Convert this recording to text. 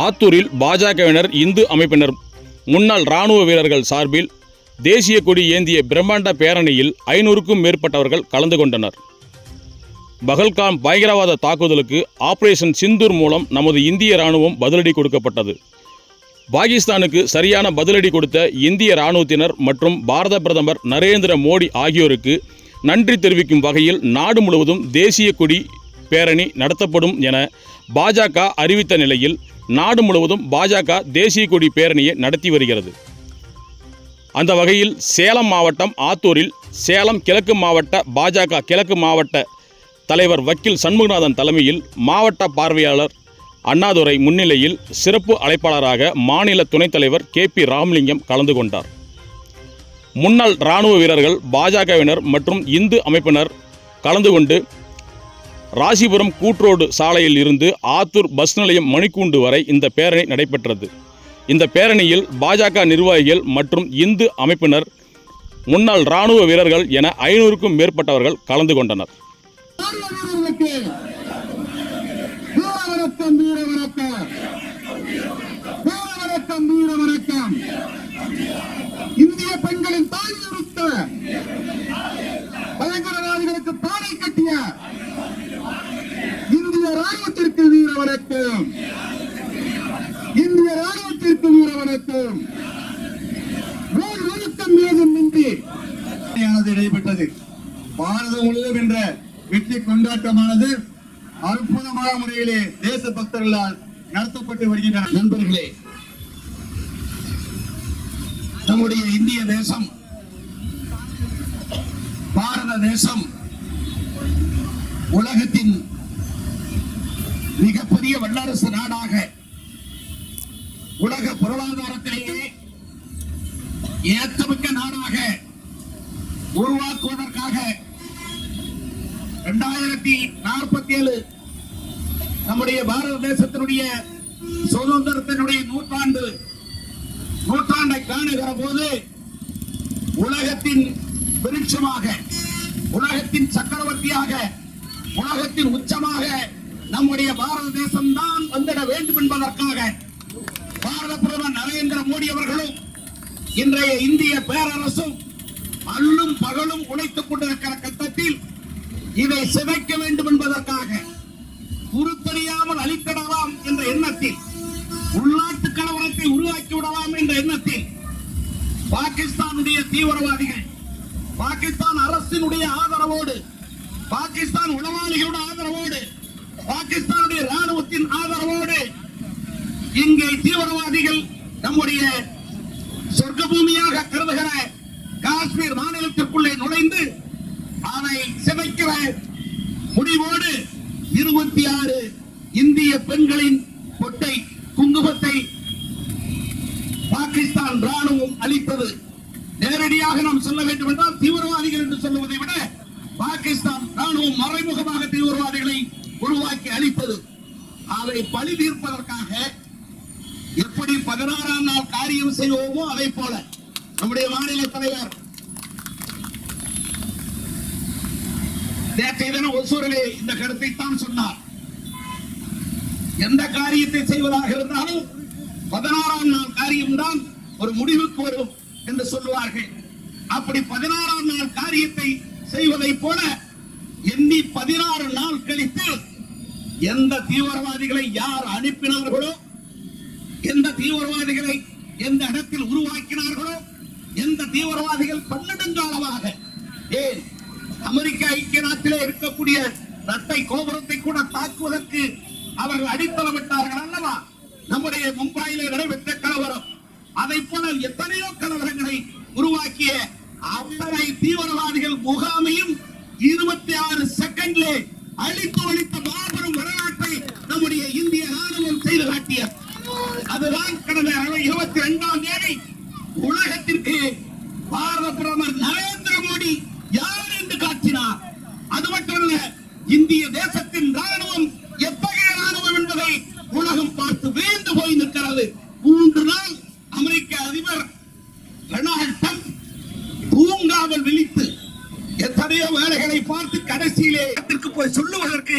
ஆத்தூரில் பாஜகவினர், இந்து அமைப்பினர், முன்னாள் இராணுவ வீரர்கள் சார்பில் தேசிய கொடி ஏந்திய பிரம்மாண்ட பேரணியில் 500க்கும் மேற்பட்டவர்கள் கலந்து கொண்டனர். பகல்காம் பயங்கரவாத தாக்குதலுக்கு ஆபரேஷன் சிந்தூர் மூலம் நமது இந்திய இராணுவம் பதிலடி கொடுக்கப்பட்டது. பாகிஸ்தானுக்கு சரியான பதிலடி கொடுத்த இந்திய இராணுவத்தினர் மற்றும் பாரத பிரதமர் நரேந்திர மோடி ஆகியோருக்கு நன்றி தெரிவிக்கும் வகையில் நாடு முழுவதும் தேசிய கொடி பேரணி நடத்தப்படும் என பாஜக அறிவித்த நிலையில் நாடு முழுவதும் பாஜக தேசிய கொடி பேரணியை நடத்தி வருகிறது. அந்த வகையில் சேலம் மாவட்டம் ஆத்தூரில் சேலம் கிழக்கு மாவட்ட பாஜக கிழக்கு மாவட்ட தலைவர் வக்கீல் சண்முகநாதன் தலைமையில் மாவட்ட பார்வையாளர் அண்ணாதுரை முன்னிலையில் சிறப்பு அழைப்பாளராக மாநில துணைத் தலைவர் KP ராமலிங்கம் கலந்து கொண்டார். முன்னாள் இராணுவ வீரர்கள், பாஜகவினர் மற்றும் இந்து அமைப்பினர் கலந்து கொண்டு ராசிபுரம் கூட்ரோடு சாலையில் இருந்து ஆத்தூர் பஸ் நிலையம் மணிக்கூண்டு வரை இந்த பேரணி நடைபெற்றது. இந்த பேரணியில் பாஜக நிர்வாகிகள் மற்றும் இந்து அமைப்பினர், முன்னாள் இராணுவ வீரர்கள் என 500க்கும் மேற்பட்டவர்கள் கலந்து கொண்டனர். இந்திய பெண்களின் தாய் நிறுத்த பயங்கரவாதிகளுக்கு பானை கட்டிய இந்திய ராணுவத்திற்கு வீர வணக்கம். இந்திய ராணுவத்திற்கு வீர வணக்கம். வணக்கம் ஏதுமின்றி நடைபெற்றது. பாரதம் முழுவதும் என்ற வெற்றி கொண்டாட்டமானது அற்புதமான முறையிலே தேச பக்தர்களால் நடத்தப்பட்டு வருகின்றன. நண்பர்களே, நம்முடைய இந்திய தேசம், பாரத தேசம் உலகத்தின் மிகப்பெரிய வல்லரசு நாடாக, உலக பொருளாதாரத்திலேயே ஏற்றமிக்க நாடாக உருவாக்குவதற்காக 2047 நம்முடைய பாரத தேசத்தினுடைய சுதந்திரத்தினுடைய நூற்றாண்டை காணுகிற போது உலகத்தின் விருட்சமாக, உலகத்தின் சக்கரவர்த்தியாக, உலகத்தின் உச்சமாக நம்முடைய பாரத தேசம் தான் வந்திட வேண்டும் என்பதற்காக பாரத பிரதமர் நரேந்திர மோடி அவர்களும் இன்றைய இந்திய பேரரசும் அல்லும் பகலும் உழைத்துக் கொண்டிருக்கிற கட்டத்தில் இதை சிதைக்க வேண்டும் என்பதற்காக, உருத்தறியாமல் அழித்திடலாம் என்ற எண்ணத்தில், உள்நாட்டு கலவரத்தை உருவாக்கி விடலாம் என்ற எண்ணத்தில் பாகிஸ்தானுடைய தீவிரவாதிகள், பாகிஸ்தான் அரசினுடைய ஆதரவோடு, பாகிஸ்தான் உளவாளிகளுடைய ஆதரவோடு, பாகிஸ்தானுடைய ராணுவத்தின் ஆதரவோடு இங்கே தீவிரவாதிகள் நம்முடைய சொர்க்க பூமியாக கருதுகிற காஷ்மீர் மாநிலத்திற்குள்ளே நுழைந்து அதை சிதைக்கிற முடிவோடு 26 இந்திய பெண்களின் பொட்டை, குங்குமத்தை பாகிஸ்தான் ராணுவம் அளித்தது. நேரடியாக நாம் சொல்ல வேண்டும் என்றால் தீவிரவாதிகள் என்று சொல்லுவதை விட பாகிஸ்தான் ராணுவம் மறைமுகமாக தீவிரவாதிகளை உருவாக்கி அளித்தது. அதை பழி தீர்ப்பதற்காக எப்படி 16ஆம் நாள் காரியம் செய்வோமோ அதை போல நம்முடைய மாநில தலைவர் நேற்றைய தினம் ஒசூரிலே இந்த கருத்தை தான் சொன்னார். எந்த காரியத்தை செய்வதாக இருந்தாலும் 16ஆம் நாள் காரியம்தான் ஒரு முடிவுக்கு வரும் என்று சொல்லுவார்கள். அப்படி 16ஆம் நாள் காரியத்தை செய்வதை போல எண்ணி 16 நாள் கழித்து எந்த தீவிரவாதிகளை யார் அனுப்பினார்களோ, எந்த தீவிரவாதிகளை எந்த இடத்தில் உருவாக்கினார்களோ, எந்த தீவிரவாதிகள் பன்னெடுங்காலமாக, ஏன் அமெரிக்க ஐக்கிய நாட்டிலே இருக்கக்கூடிய இரட்டை கோபுரத்தை கூட தாக்குவதற்கு அவர்கள் அடித்தளமிட்டார்கள் அல்லவா? நம்முடைய மும்பையிலே நடைபெற்ற கலவரம், அதை போல எத்தனையோ கலவரங்களை உருவாக்கிய அத்தனை தீவிரவாதிகள் முகாமையும் 26 செகண்ட்லே அழித்து ஒழித்த மாபெரும் வரலாற்றை நம்முடைய இந்திய ராணுவம் செய்து காட்டிய, அதுதான் கடந்த 22ஆம் தேதி உலகத்திற்கு பாரத பிரதமர் நரேந்திர மோடி யார் என்று காட்டினார். அது மட்டுமல்ல, இந்திய தேசத்தின் ராணுவம் எத்தகைய ராணுவம் என்பதை உலகம் பார்த்து வியந்து போய் நிற்கிறது. 3 நாள் அமெரிக்க அதிபர் டொனால்ட் ட்ரம்ப் தூங்காமல் விழித்து எத்தனையோ வேலைகளை பார்த்து கடைசியிலே போய் சொல்லுவதற்கு